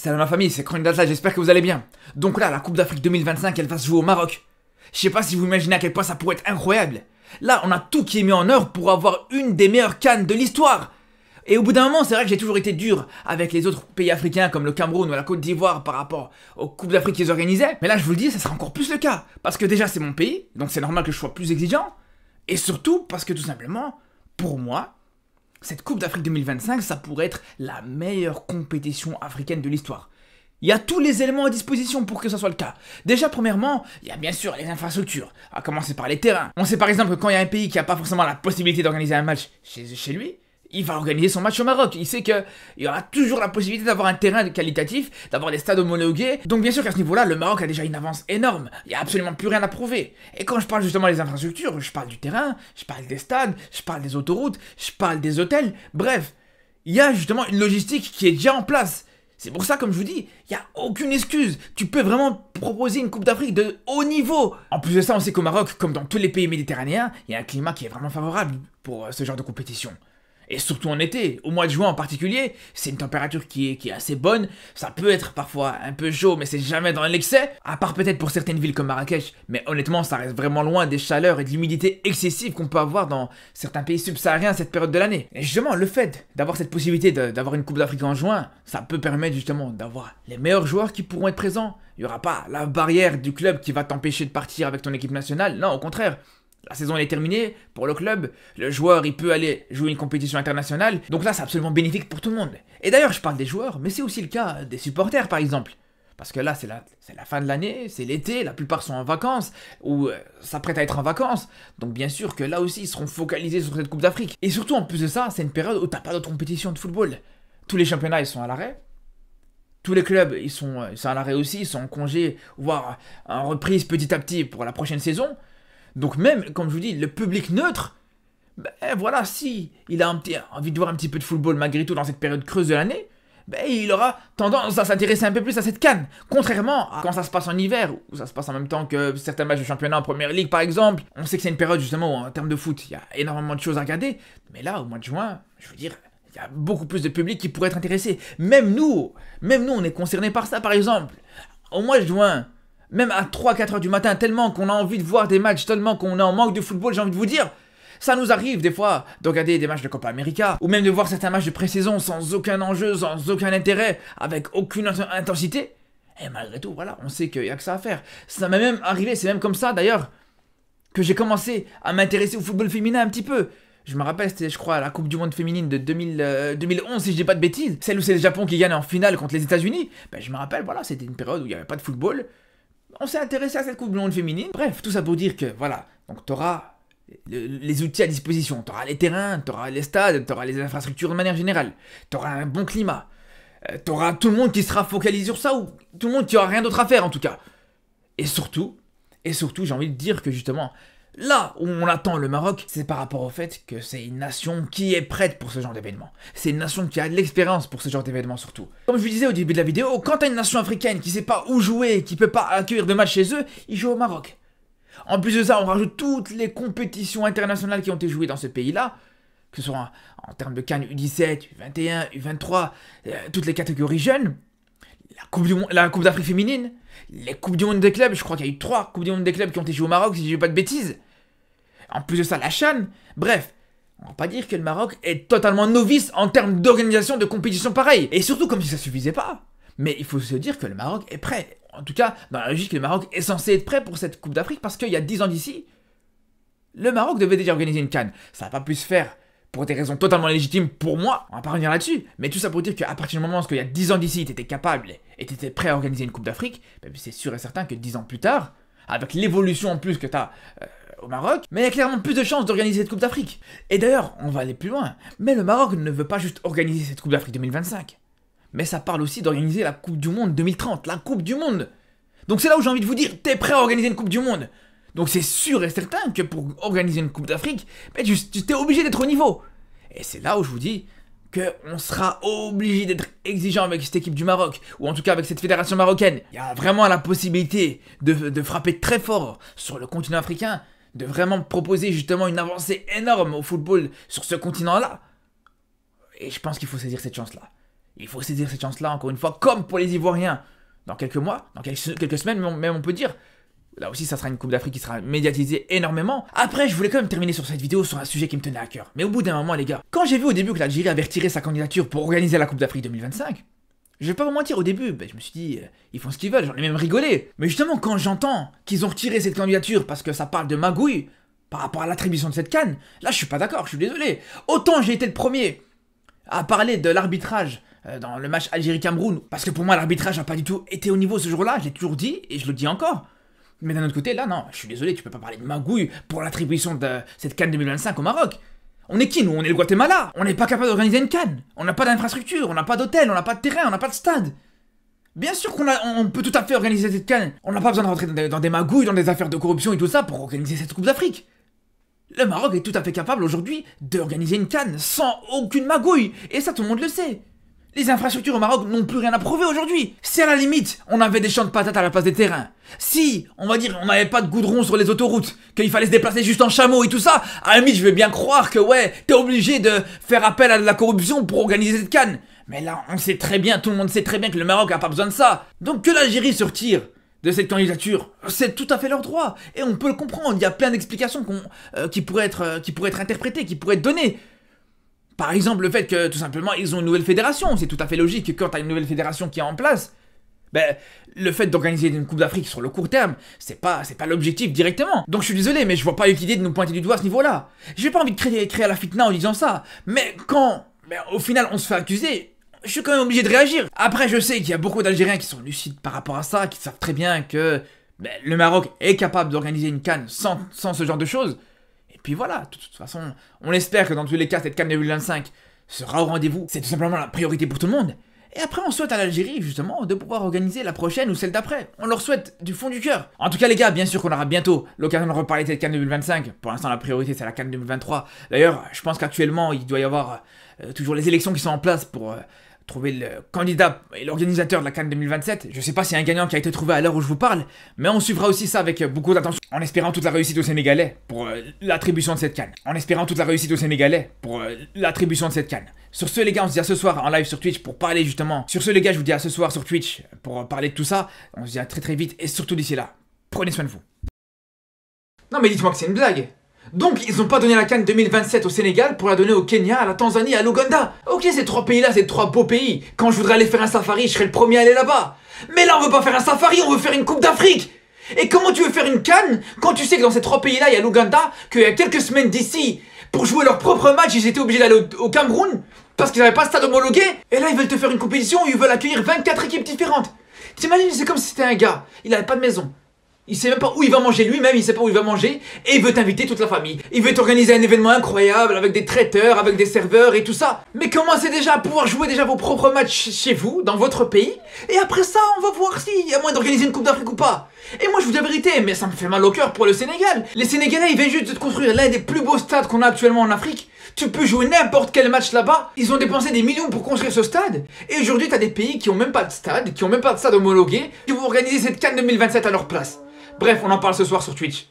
Salut ma famille, c'est Chronique d'Atlas, j'espère que vous allez bien. Donc là, la Coupe d'Afrique 2025, elle va se jouer au Maroc. Je sais pas si vous imaginez à quel point ça pourrait être incroyable. Là, on a tout qui est mis en œuvre pour avoir une des meilleures CAN de l'histoire. Et au bout d'un moment, c'est vrai que j'ai toujours été dur avec les autres pays africains comme le Cameroun ou la Côte d'Ivoire par rapport aux Coupes d'Afrique qu'ils organisaient. Mais là, je vous le dis, ça sera encore plus le cas. Parce que déjà, c'est mon pays, donc c'est normal que je sois plus exigeant. Et surtout, parce que tout simplement, pour moi, cette Coupe d'Afrique 2025, ça pourrait être la meilleure compétition africaine de l'histoire. Il y a tous les éléments à disposition pour que ça soit le cas. Déjà, premièrement, il y a bien sûr les infrastructures, à commencer par les terrains. On sait par exemple que quand il y a un pays qui n'a pas forcément la possibilité d'organiser un match chez lui, il va organiser son match au Maroc. Il sait qu'il y aura toujours la possibilité d'avoir un terrain qualitatif, d'avoir des stades homologués. Donc bien sûr qu'à ce niveau-là, le Maroc a déjà une avance énorme. Il n'y a absolument plus rien à prouver. Et quand je parle justement des infrastructures, je parle du terrain, je parle des stades, je parle des autoroutes, je parle des hôtels. Bref, il y a justement une logistique qui est déjà en place. C'est pour ça, comme je vous dis, il n'y a aucune excuse. Tu peux vraiment proposer une Coupe d'Afrique de haut niveau. En plus de ça, on sait qu'au Maroc, comme dans tous les pays méditerranéens, il y a un climat qui est vraiment favorable pour ce genre de compétition. Et surtout en été, au mois de juin en particulier, c'est une température qui est assez bonne. Ça peut être parfois un peu chaud, mais c'est jamais dans l'excès. À part peut-être pour certaines villes comme Marrakech. Mais honnêtement, ça reste vraiment loin des chaleurs et de l'humidité excessive qu'on peut avoir dans certains pays subsahariens à cette période de l'année. Et justement, le fait d'avoir cette possibilité d'avoir une Coupe d'Afrique en juin, ça peut permettre justement d'avoir les meilleurs joueurs qui pourront être présents. Il n'y aura pas la barrière du club qui va t'empêcher de partir avec ton équipe nationale. Non, au contraire. La saison elle est terminée pour le club, le joueur il peut aller jouer une compétition internationale, donc là c'est absolument bénéfique pour tout le monde. Et d'ailleurs je parle des joueurs, mais c'est aussi le cas des supporters par exemple. Parce que là c'est la fin de l'année, c'est l'été, la plupart sont en vacances, ou s'apprêtent à être en vacances, donc bien sûr que là aussi ils seront focalisés sur cette Coupe d'Afrique. Et surtout en plus de ça, c'est une période où t'as pas d'autres compétitions de football. Tous les championnats ils sont à l'arrêt. Tous les clubs, ils sont à l'arrêt aussi, ils sont en congé, voire en reprise petit à petit pour la prochaine saison. Donc même, comme je vous dis, le public neutre, ben voilà, si il a envie de voir un petit peu de football malgré tout dans cette période creuse de l'année, ben il aura tendance à s'intéresser un peu plus à cette CAN. Contrairement à quand ça se passe en hiver, où ça se passe en même temps que certains matchs de championnat en Première Ligue par exemple. On sait que c'est une période justement où en termes de foot, il y a énormément de choses à regarder. Mais là, au mois de juin, je veux dire, il y a beaucoup plus de public qui pourrait être intéressé. Même nous, on est concernés par ça par exemple. Au mois de juin, même à 3-4 heures du matin, tellement qu'on a envie de voir des matchs, tellement qu'on est en manque de football, j'ai envie de vous dire. Ça nous arrive des fois de regarder des matchs de Copa América, ou même de voir certains matchs de pré-saison sans aucun enjeu, sans aucun intérêt, avec aucune intensité. Et malgré tout, voilà, on sait qu'il n'y a que ça à faire. Ça m'est même arrivé, c'est même comme ça d'ailleurs, que j'ai commencé à m'intéresser au football féminin un petit peu. Je me rappelle, c'était je crois la Coupe du Monde féminine de 2011 si je dis pas de bêtises. Celle où c'est le Japon qui gagne en finale contre les États-Unis. Ben, je me rappelle, voilà, c'était une période où il n'y avait pas de football. On s'est intéressé à cette Coupe du Monde féminine. Bref, tout ça pour dire que, voilà, donc t'auras les outils à disposition. T'auras les terrains, t'auras les stades, t'auras les infrastructures de manière générale. T'auras un bon climat. T'auras tout le monde qui sera focalisé sur ça, ou tout le monde qui aura rien d'autre à faire en tout cas. Et surtout, j'ai envie de dire que justement, là où on attend le Maroc, c'est par rapport au fait que c'est une nation qui est prête pour ce genre d'événement. C'est une nation qui a de l'expérience pour ce genre d'événement surtout. Comme je vous disais au début de la vidéo, quand t'as une nation africaine qui sait pas où jouer, qui peut pas accueillir de matchs chez eux, ils jouent au Maroc. En plus de ça, on rajoute toutes les compétitions internationales qui ont été jouées dans ce pays-là, que ce soit en termes de CAN U17, U21, U23, toutes les catégories jeunes, la Coupe d'Afrique féminine, les Coupes du Monde des clubs, je crois qu'il y a eu 3 Coupes du Monde des clubs qui ont été jouées au Maroc, si je dis pas de bêtises. En plus de ça, la CHAN. Bref, on va pas dire que le Maroc est totalement novice en termes d'organisation de compétitions pareilles. Et surtout, comme si ça suffisait pas. Mais il faut se dire que le Maroc est prêt. En tout cas, dans la logique, le Maroc est censé être prêt pour cette Coupe d'Afrique parce qu'il y a 10 ans d'ici, le Maroc devait déjà organiser une CAN. Ça n'a pas pu se faire pour des raisons totalement légitimes pour moi. On va pas revenir là-dessus. Mais tout ça pour dire qu'à partir du moment où il y a 10 ans d'ici, tu étais capable et tu étais prêt à organiser une Coupe d'Afrique, ben c'est sûr et certain que 10 ans plus tard, avec l'évolution en plus que tu as au Maroc, mais il y a clairement plus de chances d'organiser cette Coupe d'Afrique. Et d'ailleurs, on va aller plus loin, mais le Maroc ne veut pas juste organiser cette Coupe d'Afrique 2025, mais ça parle aussi d'organiser la Coupe du Monde 2030, la Coupe du Monde. Donc c'est là où j'ai envie de vous dire, t'es prêt à organiser une Coupe du Monde. Donc c'est sûr et certain que pour organiser une Coupe d'Afrique, ben, tu t'es obligé d'être au niveau. Et c'est là où je vous dis qu'on sera obligé d'être exigeant avec cette équipe du Maroc, ou en tout cas avec cette fédération marocaine. Il y a vraiment la possibilité de frapper très fort sur le continent africain, de vraiment proposer justement une avancée énorme au football sur ce continent-là. Et je pense qu'il faut saisir cette chance-là. Il faut saisir cette chance-là, encore une fois, comme pour les Ivoiriens. Dans quelques mois, dans quelques semaines, même on peut dire. Là aussi, ça sera une Coupe d'Afrique qui sera médiatisée énormément. Après, je voulais quand même terminer sur cette vidéo sur un sujet qui me tenait à cœur. Mais au bout d'un moment, les gars, quand j'ai vu au début que l'Algérie avait retiré sa candidature pour organiser la Coupe d'Afrique 2025, je vais pas vous mentir, au début, je me suis dit, ils font ce qu'ils veulent, j'en ai même rigolé. Mais justement, quand j'entends qu'ils ont retiré cette candidature parce que ça parle de magouille par rapport à l'attribution de cette CAN, là, je suis pas d'accord, je suis désolé. Autant j'ai été le premier à parler de l'arbitrage dans le match Algérie-Cameroun, parce que pour moi, l'arbitrage n'a pas du tout été au niveau ce jour-là, je l'ai toujours dit, et je le dis encore. Mais d'un autre côté, là, non, je suis désolé, tu peux pas parler de magouille pour l'attribution de cette CAN 2025 au Maroc. On est qui, nous? On est le Guatemala. On n'est pas capable d'organiser une CAN. On n'a pas d'infrastructure, on n'a pas d'hôtel, on n'a pas de terrain, on n'a pas de stade. Bien sûr on peut tout à fait organiser cette CAN. On n'a pas besoin de rentrer dans des magouilles, dans des affaires de corruption et tout ça pour organiser cette Coupe d'Afrique. Le Maroc est tout à fait capable aujourd'hui d'organiser une CAN sans aucune magouille. Et ça, tout le monde le sait. Les infrastructures au Maroc n'ont plus rien à prouver aujourd'hui. Si à la limite, on avait des champs de patates à la place des terrains, si, on va dire, on n'avait pas de goudron sur les autoroutes, qu'il fallait se déplacer juste en chameau et tout ça, à la limite, je vais bien croire que ouais, t'es obligé de faire appel à de la corruption pour organiser cette CAN. Mais là, on sait très bien, tout le monde sait très bien que le Maroc a pas besoin de ça. Donc que l'Algérie se retire de cette candidature, c'est tout à fait leur droit. Et on peut le comprendre, il y a plein d'explications qui pourraient être interprétées, qui pourraient être données. Par exemple, le fait que, tout simplement, ils ont une nouvelle fédération. C'est tout à fait logique que quand tu as une nouvelle fédération qui est en place, le fait d'organiser une Coupe d'Afrique sur le court terme, c'est pas l'objectif directement. Donc je suis désolé, mais je vois pas l'utilité de nous pointer du doigt à ce niveau-là. J'ai pas envie de créer la fitna en disant ça. Mais quand, au final, on se fait accuser, je suis quand même obligé de réagir. Après, je sais qu'il y a beaucoup d'Algériens qui sont lucides par rapport à ça, qui savent très bien que le Maroc est capable d'organiser une CAN sans ce genre de choses. Et puis voilà, de toute façon, on espère que dans tous les cas, cette CAN 2025 sera au rendez-vous. C'est tout simplement la priorité pour tout le monde. Et après, on souhaite à l'Algérie, justement, de pouvoir organiser la prochaine ou celle d'après. On leur souhaite du fond du cœur. En tout cas, les gars, bien sûr qu'on aura bientôt l'occasion de reparler de cette CAN 2025. Pour l'instant, la priorité, c'est la CAN 2023. D'ailleurs, je pense qu'actuellement, il doit y avoir toujours les élections qui sont en place pour trouver le candidat et l'organisateur de la CAN 2027. Je sais pas s'il y a un gagnant qui a été trouvé à l'heure où je vous parle, mais on suivra aussi ça avec beaucoup d'attention, en espérant toute la réussite aux Sénégalais pour l'attribution de cette CAN. Sur ce, les gars, on se dit à ce soir en live sur Twitch pour parler justement. Sur ce, les gars, je vous dis à ce soir sur Twitch pour parler de tout ça. On se dit à très très vite et surtout d'ici là, prenez soin de vous. Non mais dites-moi que c'est une blague. Donc ils ont pas donné la CAN 2027 au Sénégal pour la donner au Kenya, à la Tanzanie, à l'Ouganda. Ok, ces trois pays-là, c'est trois beaux pays. Quand je voudrais aller faire un safari, je serais le premier à aller là-bas. Mais là, on veut pas faire un safari, on veut faire une Coupe d'Afrique. Et comment tu veux faire une CAN quand tu sais que dans ces trois pays-là, il y a l'Ouganda, qu'il y a quelques semaines d'ici, pour jouer leur propre match, ils étaient obligés d'aller au Cameroun parce qu'ils n'avaient pas de stade homologué. Et là, ils veulent te faire une compétition où ils veulent accueillir 24 équipes différentes. T'imagines, c'est comme si c'était un gars, il avait pas de maison. Il sait même pas où il va manger lui-même, il sait pas où il va manger, et il veut t'inviter toute la famille. Il veut t'organiser un événement incroyable avec des traiteurs, avec des serveurs et tout ça. Mais commencez déjà à pouvoir jouer déjà vos propres matchs chez vous, dans votre pays, et après ça, on va voir s'il y a moyen d'organiser une Coupe d'Afrique ou pas. Et moi je vous dis la vérité, mais ça me fait mal au cœur pour le Sénégal. Les Sénégalais, ils viennent juste de construire l'un des plus beaux stades qu'on a actuellement en Afrique. Tu peux jouer n'importe quel match là-bas. Ils ont dépensé des millions pour construire ce stade. Et aujourd'hui, t'as des pays qui ont même pas de stade, qui ont même pas de stade homologué, qui vont organiser cette CAN 2027 à leur place. Bref, on en parle ce soir sur Twitch.